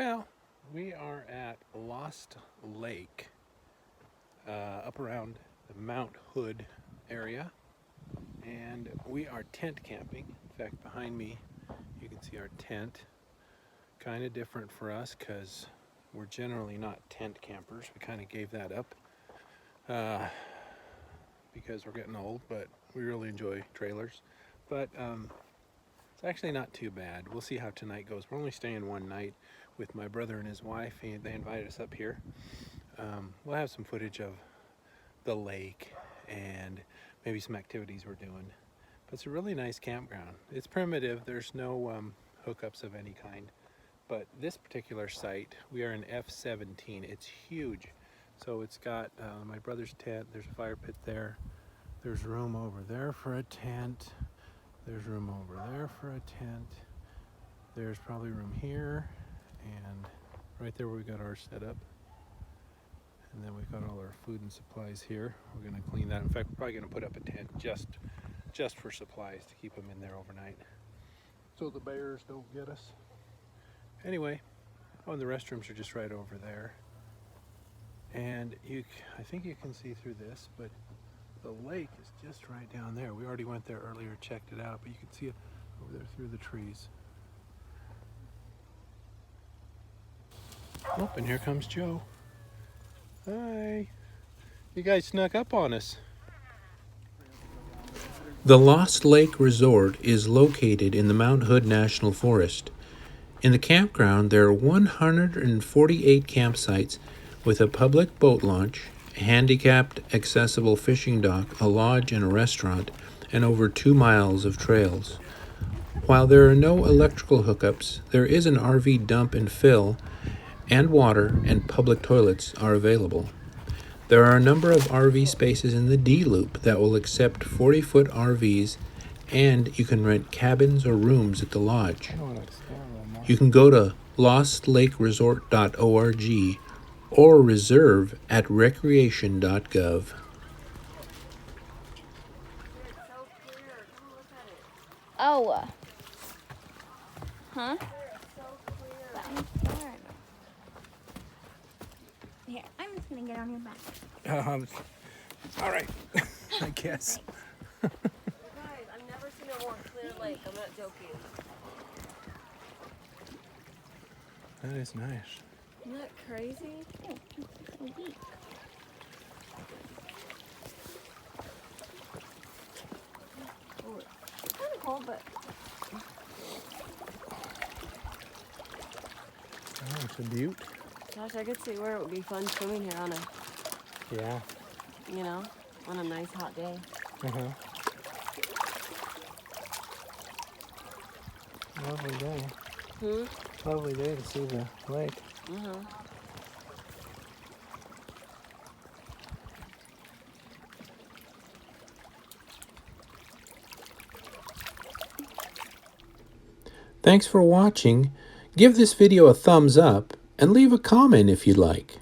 Well, we are at Lost Lake, up around the Mount Hood area, and we are tent camping. In fact, behind me you can see our tent. Kind of different for us because we're generally not tent campers. We kind of gave that up because we're getting old, but we really enjoy trailers. But it's actually not too bad. We'll see how tonight goes. We're only staying one night with my brother and his wife. They invited us up here. We'll have some footage of the lake and maybe some activities we're doing. But it's a really nice campground. It's primitive. There's no hookups of any kind. But this particular site, we are in F17. It's huge. So it's got my brother's tent. There's a fire pit there. There's room over there for a tent. There's room over there for a tent. There's probably room here. And right there we got ours set up. And then we've got all our food and supplies here. We're going to clean that. In fact, we're probably going to put up a tent just for supplies to keep them in there overnight, so the bears don't get us. Anyway, and the restrooms are just right over there. And I think you can see through this, but the lake is just right down there. We already went there earlier, checked it out, but you can see it over there through the trees. Oh, and here comes Joe. Hi. You guys snuck up on us. The Lost Lake Resort is located in the Mount Hood National Forest. In the campground, there are 148 campsites with a public boat launch, a handicapped accessible fishing dock, a lodge, and a restaurant, and over 2 miles of trails. While there are no electrical hookups, there is an RV dump and fill, and water and public toilets are available. There are a number of RV spaces in the D-Loop that will accept 40-foot RVs, and you can rent cabins or rooms at the lodge. You can go to lostlakeresort.org or reserve at recreation.gov. Oh. Huh? Here, I'm just gonna get on your back. All right, I guess. Guys, I've never seen a more clear lake. I'm not joking. That is nice. Isn't that crazy? Oh, it's so deep. Oh, it's kind of cold, but Oh, it's a butte. gosh, I could see where it would be fun swimming here on Yeah. on a nice hot day. Lovely day. Hmm? Lovely day to see the lake. Thanks for watching. Give this video a thumbs up and leave a comment if you'd like.